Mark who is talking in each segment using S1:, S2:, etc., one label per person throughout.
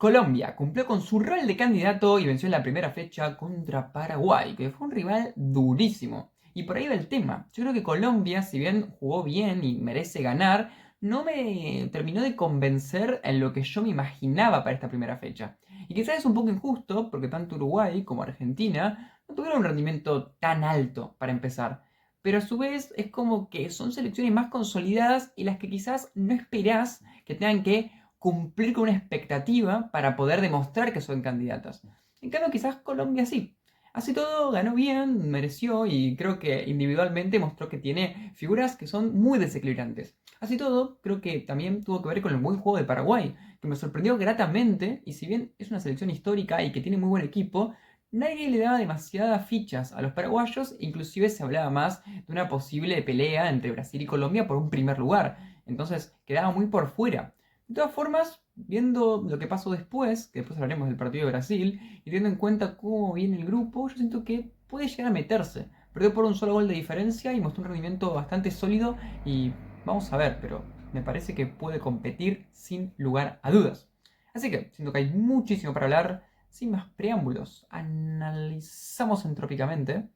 S1: Colombia cumplió con su rol de candidato y venció en la primera fecha contra Paraguay, que fue un rival durísimo. Y por ahí va el tema. Yo creo que Colombia, si bien jugó bien y merece ganar, no me terminó de convencer en lo que yo me imaginaba para esta primera fecha. Y quizás es un poco injusto porque tanto Uruguay como Argentina no tuvieron un rendimiento tan alto para empezar. Pero a su vez es como que son selecciones más consolidadas y las que quizás no esperás que tengan que cumplir con una expectativa para poder demostrar que son candidatas. En cambio, quizás Colombia sí. Así todo, ganó bien, mereció y creo que individualmente mostró que tiene figuras que son muy desequilibrantes. Así todo, creo que también tuvo que ver con el buen juego de Paraguay, que me sorprendió gratamente y si bien es una selección histórica y que tiene muy buen equipo, nadie le daba demasiadas fichas a los paraguayos, inclusive se hablaba más de una posible pelea entre Brasil y Colombia por un primer lugar. Entonces quedaba muy por fuera. De todas formas, viendo lo que pasó después, que después hablaremos del partido de Brasil, y teniendo en cuenta cómo viene el grupo, yo siento que puede llegar a meterse. Perdió por un solo gol de diferencia y mostró un rendimiento bastante sólido y vamos a ver, pero me parece que puede competir sin lugar a dudas. Así que siento que hay muchísimo para hablar. Sin más preámbulos, analizamos entrópicamente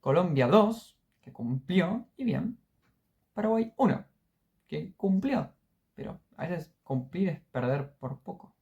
S1: Colombia 2, que cumplió, y bien, Paraguay 1, que cumplió, pero a veces cumplir es perder por poco.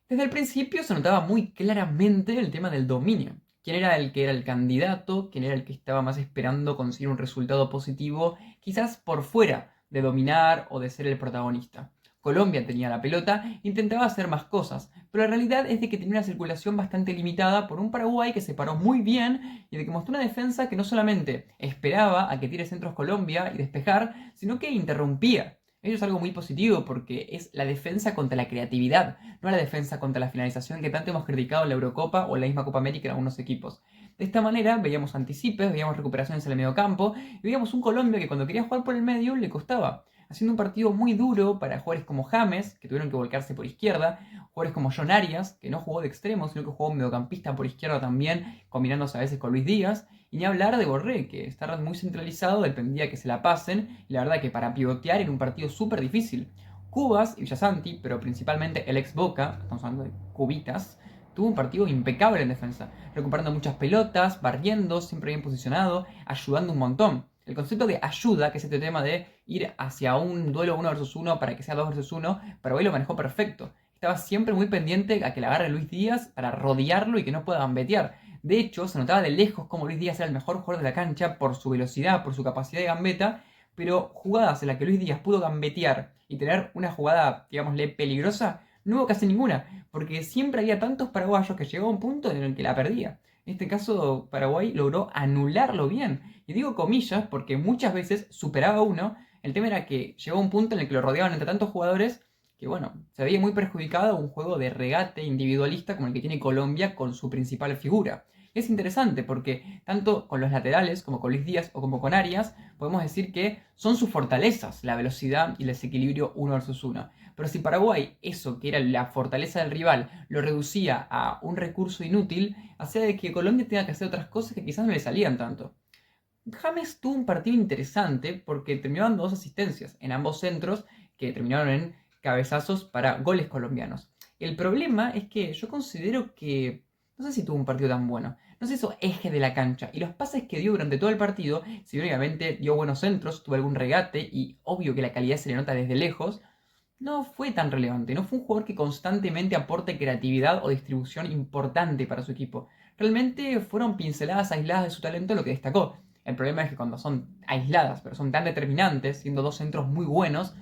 S1: Desde el principio se notaba muy claramente el tema del dominio. ¿Quién era el que era el candidato? ¿Quién era el que estaba más esperando conseguir un resultado positivo? Quizás por fuera de dominar o de ser el protagonista. Colombia tenía la pelota, intentaba hacer más cosas, pero la realidad es de que tenía una circulación bastante limitada por un Paraguay que se paró muy bien y de que mostró una defensa que no solamente esperaba a que tire centros Colombia y despejar, sino que interrumpía. Eso es algo muy positivo porque es la defensa contra la creatividad, no la defensa contra la finalización que tanto hemos criticado en la Eurocopa o en la misma Copa América en algunos equipos. De esta manera veíamos anticipes, veíamos recuperaciones en el medio campo y veíamos un Colombia que cuando quería jugar por el medio le costaba, haciendo un partido muy duro para jugadores como James, que tuvieron que volcarse por izquierda, jugadores como John Arias, que no jugó de extremo, sino que jugó mediocampista por izquierda también, combinándose a veces con Luis Díaz, y ni hablar de Borré, que está muy centralizado, dependía que se la pasen, y la verdad que para pivotear era un partido súper difícil. Cubas y Villasanti, pero principalmente el ex Boca, estamos hablando de Cubitas, tuvo un partido impecable en defensa, recuperando muchas pelotas, barriendo, siempre bien posicionado, ayudando un montón. El concepto de ayuda, que es este tema de ir hacia un duelo 1 versus 1 para que sea 2 versus 1, Paraguay lo manejó perfecto. Estaba siempre muy pendiente a que la agarre Luis Díaz para rodearlo y que no pueda gambetear. De hecho, se notaba de lejos como Luis Díaz era el mejor jugador de la cancha por su velocidad, por su capacidad de gambeta, pero jugadas en las que Luis Díaz pudo gambetear y tener una jugada, digámosle, peligrosa, no hubo casi ninguna, porque siempre había tantos paraguayos que llegaba a un punto en el que la perdía. En este caso, Paraguay logró anularlo bien. Y digo comillas porque muchas veces superaba uno. El tema era que llegó a un punto en el que lo rodeaban entre tantos jugadores que, bueno, se veía muy perjudicado un juego de regate individualista como el que tiene Colombia con su principal figura. Y es interesante porque tanto con los laterales como con Luis Díaz o como con Arias podemos decir que son sus fortalezas, la velocidad y el desequilibrio uno versus uno. Pero si Paraguay, eso que era la fortaleza del rival, lo reducía a un recurso inútil, hacía de que Colombia tenga que hacer otras cosas que quizás no le salían tanto. James tuvo un partido interesante porque terminó dando dos asistencias en ambos centros que terminaron en cabezazos para goles colombianos. El problema es que yo considero que no sé si tuvo un partido tan bueno. No sé esos ejes de la cancha y los pases que dio durante todo el partido, si bien obviamente dio buenos centros, tuvo algún regate y obvio que la calidad se le nota desde lejos, no fue tan relevante, no fue un jugador que constantemente aporte creatividad o distribución importante para su equipo. Realmente fueron pinceladas aisladas de su talento lo que destacó. El problema es que cuando son aisladas, pero son tan determinantes, siendo dos centros muy buenos,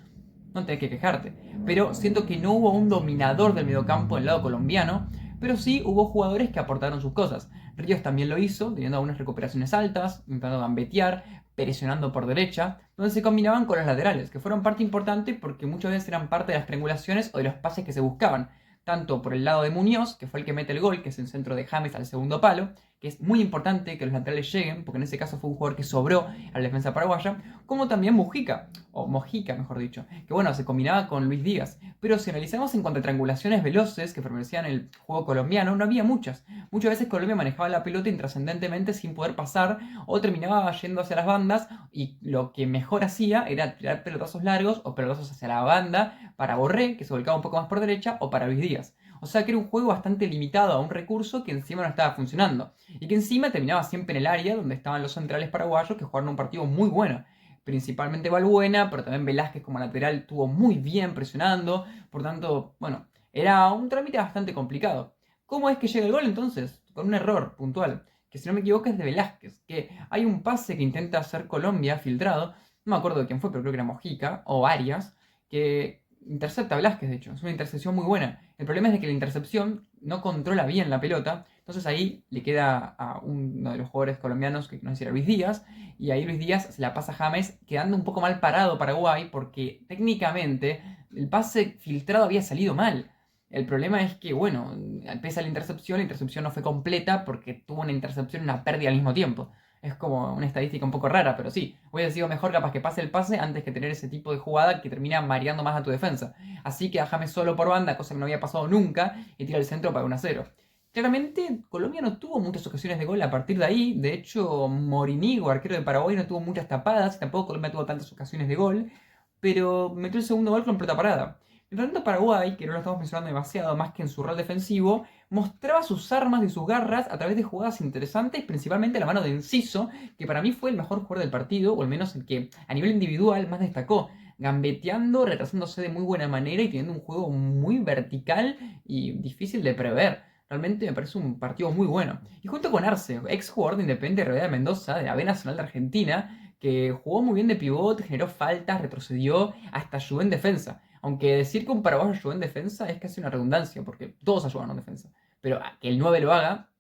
S1: no tenés que quejarte. Pero siento que no hubo un dominador del mediocampo del lado colombiano, pero sí hubo jugadores que aportaron sus cosas. Ríos también lo hizo, teniendo algunas recuperaciones altas, intentando gambetear, presionando por derecha, donde se combinaban con los laterales, que fueron parte importante porque muchas veces eran parte de las triangulaciones o de los pases que se buscaban, tanto por el lado de Muñoz, que fue el que mete el gol, que es el centro de James al segundo palo, que es muy importante que los laterales lleguen, porque en ese caso fue un jugador que sobró a la defensa paraguaya, como también Mujica, o Mojica mejor dicho, que bueno, se combinaba con Luis Díaz. Pero si analizamos en cuanto a triangulaciones veloces que favorecían el juego colombiano, no había muchas. Muchas veces Colombia manejaba la pelota intrascendentemente sin poder pasar, o terminaba yendo hacia las bandas, y lo que mejor hacía era tirar pelotazos largos o pelotazos hacia la banda para Borré, que se volcaba un poco más por derecha, o para Luis Díaz. O sea que era un juego bastante limitado a un recurso que encima no estaba funcionando. Y que encima terminaba siempre en el área donde estaban los centrales paraguayos que jugaron un partido muy bueno. Principalmente Balbuena, pero también Velázquez como lateral estuvo muy bien presionando. Por tanto, bueno, era un trámite bastante complicado. ¿Cómo es que llega el gol entonces? Con un error puntual, que si no me equivoco es de Velázquez. Que hay un pase que intenta hacer Colombia filtrado. No me acuerdo de quién fue, pero creo que era Mojica o Arias. Que intercepta a Velázquez, de hecho. Es una intercepción muy buena. El problema es de que la intercepción no controla bien la pelota. Entonces ahí le queda a uno de los jugadores colombianos, que no sé si era Luis Díaz. Y ahí Luis Díaz se la pasa a James, quedando un poco mal parado Paraguay, porque técnicamente el pase filtrado había salido mal. El problema es que, bueno, pese a la intercepción no fue completa porque tuvo una intercepción y una pérdida al mismo tiempo. Es como una estadística un poco rara, pero sí, hubiera sido mejor capaz que pase el pase antes que tener ese tipo de jugada que termina mareando más a tu defensa. Así que a James solo por banda, cosa que no había pasado nunca, y tira el centro para 1-0. Claramente Colombia no tuvo muchas ocasiones de gol a partir de ahí. De hecho, Morínigo, arquero de Paraguay, no tuvo muchas tapadas. Tampoco Colombia tuvo tantas ocasiones de gol. Pero metió el segundo gol con pelota parada. Mientras tanto, Paraguay, que no lo estamos mencionando demasiado más que en su rol defensivo, mostraba sus armas y sus garras a través de jugadas interesantes, principalmente la mano de Enciso, que para mí fue el mejor jugador del partido, o al menos el que a nivel individual más destacó, gambeteando, retrasándose de muy buena manera y teniendo un juego muy vertical y difícil de prever. Realmente me parece un partido muy bueno. Y junto con Arce, ex jugador de Independiente Rivadavia de Mendoza, de la B Nacional de Argentina, que jugó muy bien de pivot, generó faltas, retrocedió, hasta ayudó en defensa. Aunque decir que un paraguayo ayudó en defensa es casi una redundancia, porque todos ayudan en defensa. Pero que el 9 lo haga,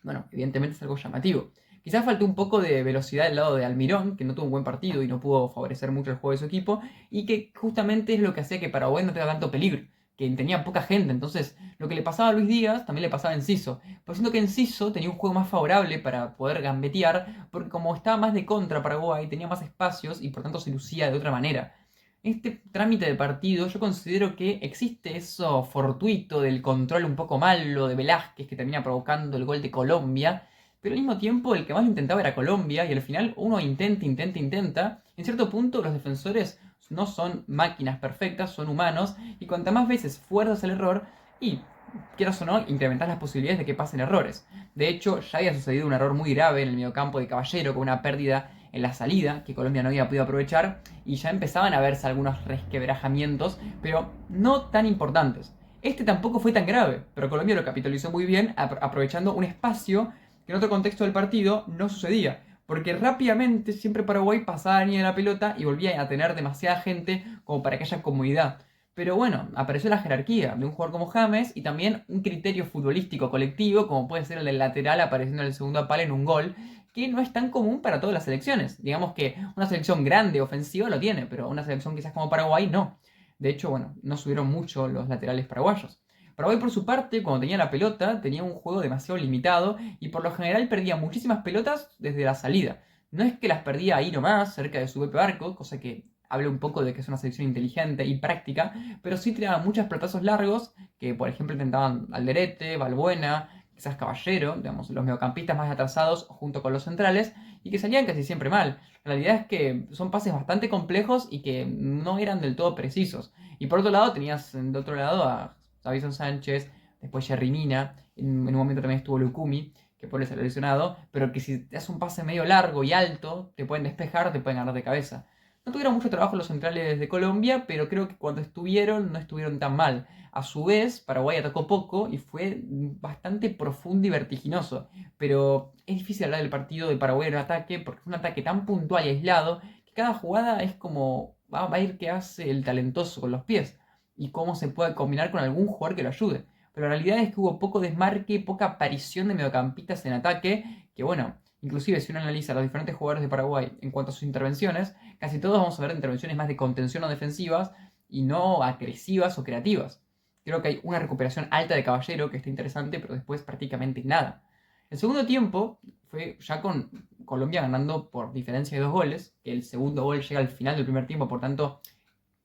S1: bueno, evidentemente es algo llamativo. Quizás faltó un poco de velocidad del lado de Almirón, que no tuvo un buen partido y no pudo favorecer mucho el juego de su equipo, y que justamente es lo que hacía que Paraguay no tenga tanto peligro, que tenía poca gente. Entonces, lo que le pasaba a Luis Díaz también le pasaba a Enciso. Por siento que Enciso tenía un juego más favorable para poder gambetear, porque como estaba más de contra Paraguay, tenía más espacios y por tanto se lucía de otra manera. Este trámite de partido yo considero que existe eso fortuito del control un poco malo de Velázquez que termina provocando el gol de Colombia, pero al mismo tiempo el que más lo intentaba era Colombia y al final uno intenta. En cierto punto los defensores no son máquinas perfectas, son humanos y cuantas más veces fuerzas el error y quieras o no, incrementas las posibilidades de que pasen errores. De hecho, ya había sucedido un error muy grave en el mediocampo de Caballero con una pérdida en la salida que Colombia no había podido aprovechar y ya empezaban a verse algunos resquebrajamientos, pero no tan importantes. Este tampoco fue tan grave, pero Colombia lo capitalizó muy bien aprovechando un espacio que en otro contexto del partido no sucedía. Porque rápidamente siempre Paraguay pasaba la línea de la pelota y volvía a tener demasiada gente como para que haya comodidad. Pero bueno, apareció la jerarquía de un jugador como James y también un criterio futbolístico colectivo, como puede ser el del lateral apareciendo en el segundo palo en un gol, que no es tan común para todas las selecciones. Digamos que una selección grande, ofensiva, lo tiene, pero una selección quizás como Paraguay no. De hecho, bueno, no subieron mucho los laterales paraguayos. Paraguay, por su parte, cuando tenía la pelota, tenía un juego demasiado limitado y por lo general perdía muchísimas pelotas desde la salida. No es que las perdía ahí nomás, cerca de su propio arco, cosa que habla un poco de que es una selección inteligente y práctica, pero sí tiraba muchos pelotazos largos que, por ejemplo, intentaban Alderete, Balbuena, quizás Caballero, digamos, los mediocampistas más atrasados junto con los centrales, y que salían casi siempre mal. La realidad es que son pases bastante complejos y que no eran del todo precisos. Y por otro lado, tenías de otro lado a Davison Sánchez, después Jerry Mina, en un momento también estuvo Lucumi, que por eso lesionado, pero que si te haces un pase medio largo y alto, te pueden despejar, te pueden ganar de cabeza. No tuvieron mucho trabajo los centrales de Colombia, pero creo que cuando estuvieron no estuvieron tan mal. A su vez, Paraguay atacó poco y fue bastante profundo y vertiginoso. Pero es difícil hablar del partido de Paraguay en un ataque, porque fue un ataque tan puntual y aislado que cada jugada es como va a ir que hace el talentoso con los pies y cómo se puede combinar con algún jugador que lo ayude. Pero la realidad es que hubo poco desmarque, poca aparición de mediocampistas en ataque, que bueno, inclusive si uno analiza a los diferentes jugadores de Paraguay en cuanto a sus intervenciones, casi todos vamos a ver intervenciones más de contención o defensivas y no agresivas o creativas. Creo que hay una recuperación alta de Caballero que está interesante, pero después prácticamente nada. El segundo tiempo fue ya con Colombia ganando por diferencia de 2 goles, que el segundo gol llega al final del primer tiempo, por tanto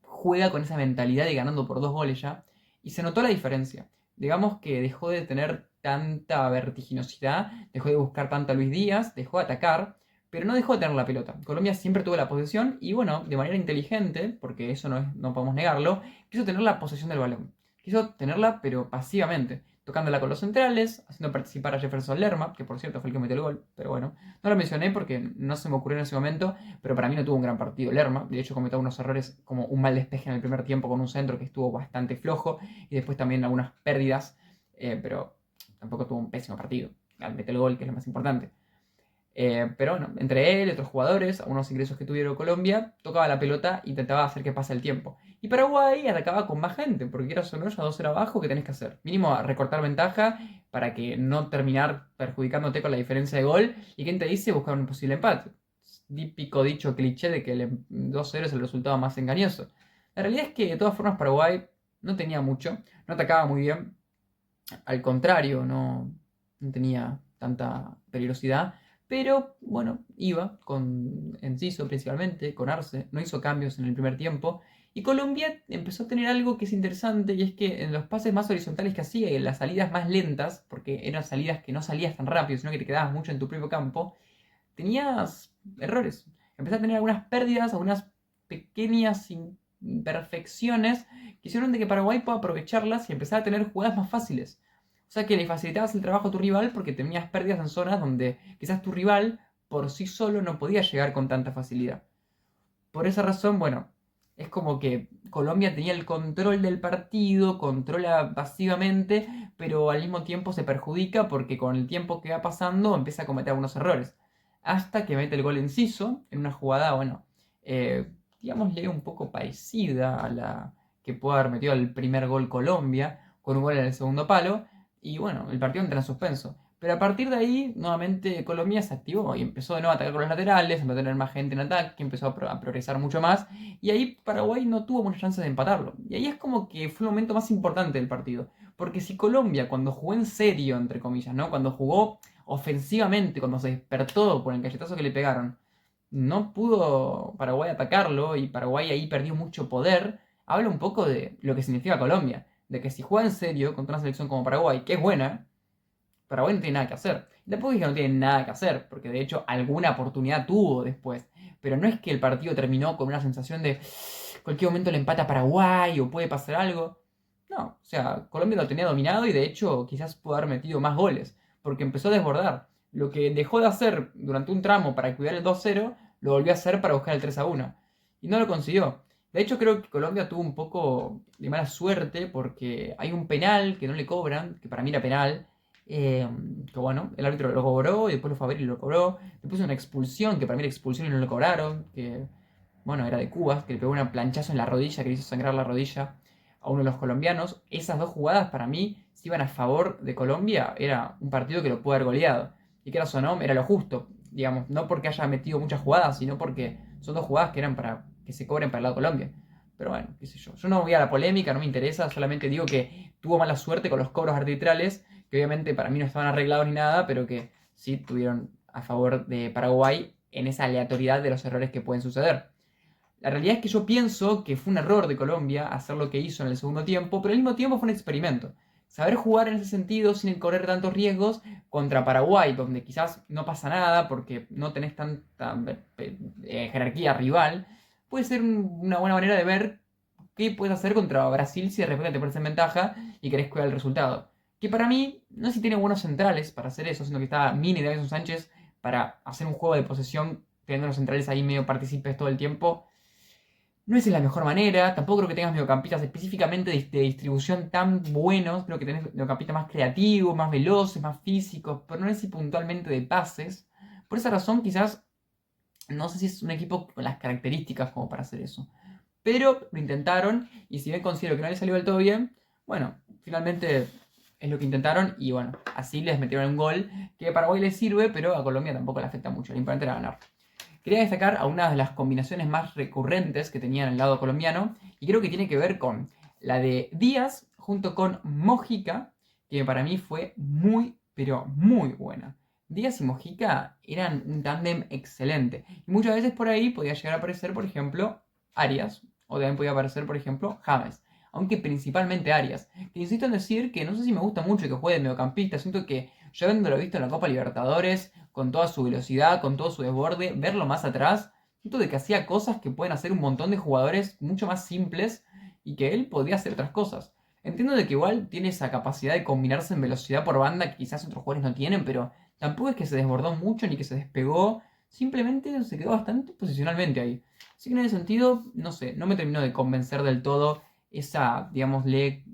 S1: juega con esa mentalidad de ganando por 2 goles ya, y se notó la diferencia. Digamos que dejó de tener tanta vertiginosidad, dejó de buscar tanto a Luis Díaz, dejó de atacar, pero no dejó de tener la pelota. Colombia siempre tuvo la posesión y bueno, de manera inteligente, porque eso no podemos negarlo, quiso tener la posesión del balón. Quiso tenerla pero pasivamente, tocándola con los centrales, haciendo participar a Jefferson Lerma, que por cierto fue el que metió el gol, pero bueno, no lo mencioné porque no se me ocurrió en ese momento, pero para mí no tuvo un gran partido Lerma. De hecho, cometió unos errores como un mal despeje en el primer tiempo con un centro que estuvo bastante flojo y después también algunas pérdidas, pero tampoco tuvo un pésimo partido. Al meter el gol, que es lo más importante. Pero bueno, entre él y otros jugadores, algunos ingresos que tuvieron Colombia, tocaba la pelota e intentaba hacer que pase el tiempo. Y Paraguay atacaba con más gente, porque quieras o no, ya 2-0 abajo, ¿qué tenés que hacer? Mínimo recortar ventaja para que no terminar perjudicándote con la diferencia de gol. ¿Y quién te dice buscar un posible empate? Típico dicho cliché de que el 2-0 es el resultado más engañoso. La realidad es que de todas formas Paraguay no tenía mucho, no atacaba muy bien, al contrario, no tenía tanta peligrosidad. Pero bueno, iba con Enciso principalmente, con Arce, no hizo cambios en el primer tiempo. Y Colombia empezó a tener algo que es interesante y es que en los pases más horizontales que hacía y en las salidas más lentas, porque eran salidas que no salías tan rápido, sino que te quedabas mucho en tu propio campo, tenías errores. Empecé a tener algunas pérdidas, algunas pequeñas imperfecciones que hicieron de que Paraguay pueda aprovecharlas y empezar a tener jugadas más fáciles. O sea que le facilitabas el trabajo a tu rival porque tenías pérdidas en zonas donde quizás tu rival por sí solo no podía llegar con tanta facilidad. Por esa razón, bueno, es como que Colombia tenía el control del partido, controla pasivamente, pero al mismo tiempo se perjudica porque con el tiempo que va pasando empieza a cometer algunos errores. Hasta que mete el gol Enciso en una jugada, bueno, digámosle un poco parecida a la que pudo haber metido el primer gol Colombia, con un gol en el segundo palo, y bueno, el partido entra en suspenso. Pero a partir de ahí, nuevamente Colombia se activó y empezó de nuevo a atacar con los laterales, empezó a tener más gente en ataque, empezó a progresar mucho más. Y ahí Paraguay no tuvo muchas chances de empatarlo. Y ahí es como que fue el momento más importante del partido. Porque si Colombia, cuando jugó en serio, entre comillas, ¿no? Cuando jugó ofensivamente, cuando se despertó por el cachetazo que le pegaron, no pudo Paraguay atacarlo y Paraguay ahí perdió mucho poder, habla un poco de lo que significa Colombia. De que si juega en serio contra una selección como Paraguay, que es buena, Paraguay no tiene nada que hacer. Y tampoco es que no tiene nada que hacer, porque de hecho alguna oportunidad tuvo después. Pero no es que el partido terminó con una sensación de cualquier momento le empata a Paraguay o puede pasar algo. No, o sea, Colombia lo tenía dominado y de hecho quizás pudo haber metido más goles, porque empezó a desbordar. Lo que dejó de hacer durante un tramo para cuidar el 2-0, lo volvió a hacer para buscar el 3-1. Y no lo consiguió. De hecho, creo que Colombia tuvo un poco de mala suerte porque hay un penal que no le cobran, que para mí era penal, que bueno, el árbitro lo cobró y después lo fue a ver y lo cobró. Después una expulsión, que para mí era expulsión y no lo cobraron, que bueno, era de Cuba, que le pegó un planchazo en la rodilla, que le hizo sangrar la rodilla a uno de los colombianos. Esas dos jugadas para mí, si iban a favor de Colombia, era un partido que lo pudo haber goleado. Y que era o no, era lo justo, digamos, no porque haya metido muchas jugadas, sino porque son dos jugadas que eran para que se cobren para el lado de Colombia. Pero bueno, qué sé yo. Yo no voy a la polémica, no me interesa, solamente digo que tuvo mala suerte con los cobros arbitrales, que obviamente para mí no estaban arreglados ni nada, pero que sí tuvieron a favor de Paraguay en esa aleatoriedad de los errores que pueden suceder. La realidad es que yo pienso que fue un error de Colombia hacer lo que hizo en el segundo tiempo, pero al mismo tiempo fue un experimento. Saber jugar en ese sentido sin correr tantos riesgos contra Paraguay, donde quizás no pasa nada porque no tenés tanta jerarquía rival, puede ser una buena manera de ver qué puedes hacer contra Brasil si de repente te pones en ventaja y querés cuidar el resultado. Que para mí, no sé si tiene buenos centrales para hacer eso, sino que está Mini de Davinson Sánchez para hacer un juego de posesión teniendo los centrales ahí medio partícipes todo el tiempo. No es la mejor manera, tampoco creo que tengas mediocampistas específicamente de distribución tan buenos, creo que tenés mediocampistas más creativos, más veloces, más físicos, pero no es si puntualmente de pases. Por esa razón quizás no sé si es un equipo con las características como para hacer eso. Pero lo intentaron y si bien considero que no les salió del todo bien, bueno, finalmente es lo que intentaron y bueno, así les metieron un gol que a Paraguay les sirve, pero a Colombia tampoco le afecta mucho, lo importante era ganar. Quería destacar a una de las combinaciones más recurrentes que tenía en el lado colombiano y creo que tiene que ver con la de Díaz junto con Mojica, que para mí fue muy pero muy buena. Díaz y Mojica eran un tándem excelente. Y muchas veces por ahí podía llegar a aparecer, por ejemplo, Arias. O también podía aparecer, por ejemplo, James. Aunque principalmente Arias. Que insisto en decir que no sé si me gusta mucho que juegue de mediocampista. Siento que yo habiéndolo visto en la Copa Libertadores, con toda su velocidad, con todo su desborde, verlo más atrás, siento de que hacía cosas que pueden hacer un montón de jugadores mucho más simples y que él podía hacer otras cosas. Entiendo de que igual tiene esa capacidad de combinarse en velocidad por banda que quizás otros jugadores no tienen, pero tampoco es que se desbordó mucho ni que se despegó. Simplemente se quedó bastante posicionalmente ahí. Así que en ese sentido, no sé, no me terminó de convencer del todo esa, digámosle,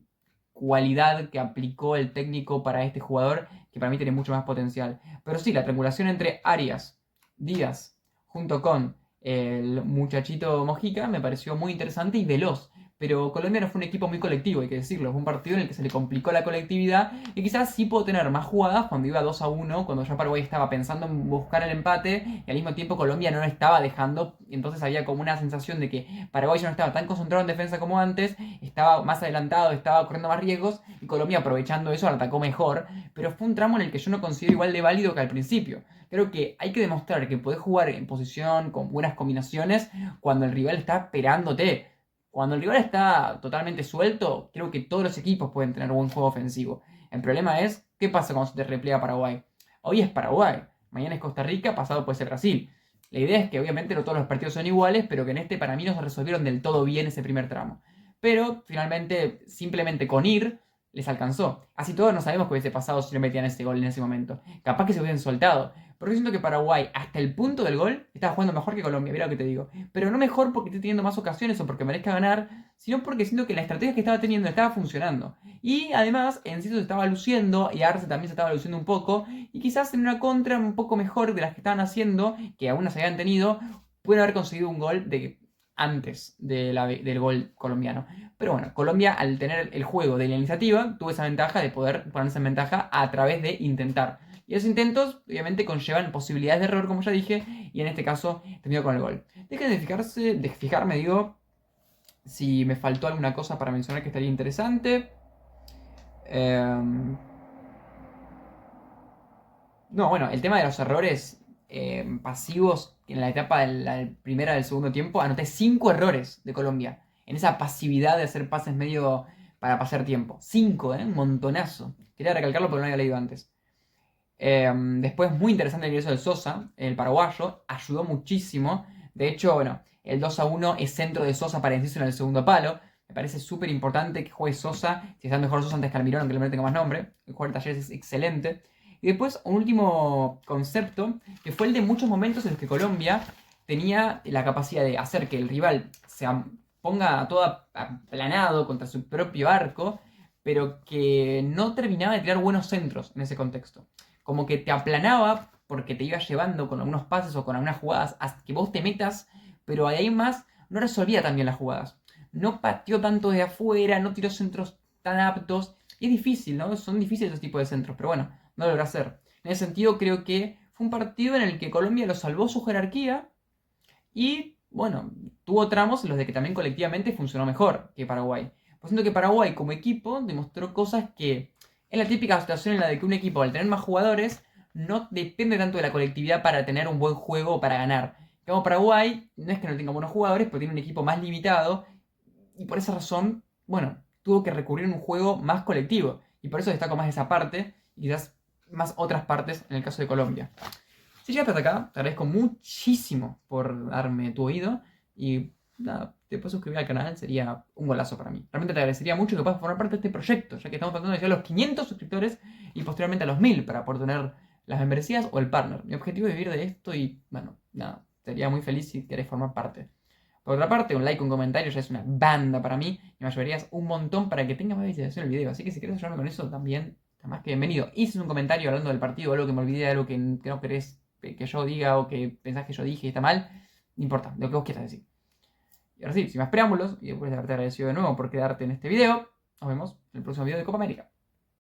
S1: cualidad que aplicó el técnico para este jugador, que para mí tiene mucho más potencial. Pero sí, la triangulación entre Arias, Díaz, junto con el muchachito Mojica, me pareció muy interesante y veloz. Pero Colombia no fue un equipo muy colectivo, hay que decirlo. Fue un partido en el que se le complicó la colectividad y quizás sí pudo tener más jugadas cuando iba 2-1, cuando ya Paraguay estaba pensando en buscar el empate y al mismo tiempo Colombia no lo estaba dejando. Entonces había como una sensación de que Paraguay ya no estaba tan concentrado en defensa como antes, estaba más adelantado, estaba corriendo más riesgos y Colombia aprovechando eso atacó mejor. Pero fue un tramo en el que yo no considero igual de válido que al principio. Creo que hay que demostrar que podés jugar en posición con buenas combinaciones cuando el rival está esperándote. Cuando el rival está totalmente suelto, creo que todos los equipos pueden tener buen juego ofensivo. El problema es, ¿qué pasa cuando se te repliega Paraguay? Hoy es Paraguay, mañana es Costa Rica, pasado puede ser Brasil. La idea es que obviamente no todos los partidos son iguales, pero que en este para mí no se resolvieron del todo bien ese primer tramo. Pero finalmente, simplemente con ir, les alcanzó. Así todos no sabemos qué hubiese pasado si no metían ese gol en ese momento. Capaz que se hubiesen soltado. Porque siento que Paraguay, hasta el punto del gol, estaba jugando mejor que Colombia, mira lo que te digo. Pero no mejor porque esté teniendo más ocasiones o porque merezca ganar, sino porque siento que la estrategia que estaba teniendo estaba funcionando. Y además, Enciso se estaba luciendo y Arce también se estaba luciendo un poco. Y quizás en una contra un poco mejor de las que estaban haciendo, que aún no se habían tenido, pueden haber conseguido un gol antes del gol colombiano. Pero bueno, Colombia al tener el juego de la iniciativa tuvo esa ventaja de poder ponerse en ventaja a través de intentar. Y esos intentos obviamente conllevan posibilidades de error, como ya dije, y en este caso terminó con el gol. Dejen de fijarme, digo, si me faltó alguna cosa para mencionar que estaría interesante. No, bueno, el tema de los errores pasivos en la etapa de la primera del segundo tiempo, anoté 5 errores de Colombia. En esa pasividad de hacer pases medio para pasar tiempo. 5, Un montonazo. Quería recalcarlo porque no lo había leído antes. Después, muy interesante el ingreso de Sosa, el paraguayo, ayudó muchísimo. De hecho, bueno, el 2-1 es centro de Sosa para Enciso en el segundo palo. Me parece súper importante que juegue Sosa. Si está mejor Sosa antes que Almirón, aunque el tenga más nombre. El jugador de Talleres es excelente. Y después, un último concepto, que fue el de muchos momentos en los que Colombia tenía la capacidad de hacer que el rival se ponga todo aplanado contra su propio arco, pero que no terminaba de tirar buenos centros en ese contexto. Como que te aplanaba porque te iba llevando con algunos pases o con algunas jugadas hasta que vos te metas, pero ahí más no resolvía tan bien las jugadas. No pateó tanto de afuera, no tiró centros tan aptos. Y es difícil, ¿no? Son difíciles esos tipos de centros, pero bueno, no lo logró hacer. En ese sentido, creo que fue un partido en el que Colombia lo salvó su jerarquía y, bueno, tuvo tramos en los de que también colectivamente funcionó mejor que Paraguay. Pues siento que Paraguay como equipo demostró cosas que es la típica situación en la de que un equipo al tener más jugadores no depende tanto de la colectividad para tener un buen juego o para ganar. Como Paraguay no es que no tenga buenos jugadores, pero tiene un equipo más limitado y por esa razón, bueno, tuvo que recurrir a un juego más colectivo. Y por eso destaco más esa parte y quizás más otras partes en el caso de Colombia. Si llegaste hasta acá, te agradezco muchísimo por darme tu oído y nada, te puedes suscribir al canal, sería un golazo para mí. Realmente te agradecería mucho que puedas formar parte de este proyecto, ya que estamos tratando de llegar a los 500 suscriptores y posteriormente a los 1000 para poder tener las membresías o el partner. Mi objetivo es vivir de esto y, bueno, nada, sería muy feliz si querés formar parte. Por otra parte, un like, un comentario ya es una banda para mí y me ayudarías un montón para que tenga más visualización el video. Así que si querés ayudarme con eso también, está más que bienvenido. Y si es un comentario hablando del partido o algo que me olvidé, algo que no querés que yo diga o que pensás que yo dije y está mal, no importa, lo que vos quieras decir. Y ahora sí, sin más preámbulos, y después de haberte agradecido de nuevo por quedarte en este video, nos vemos en el próximo video de Copa América.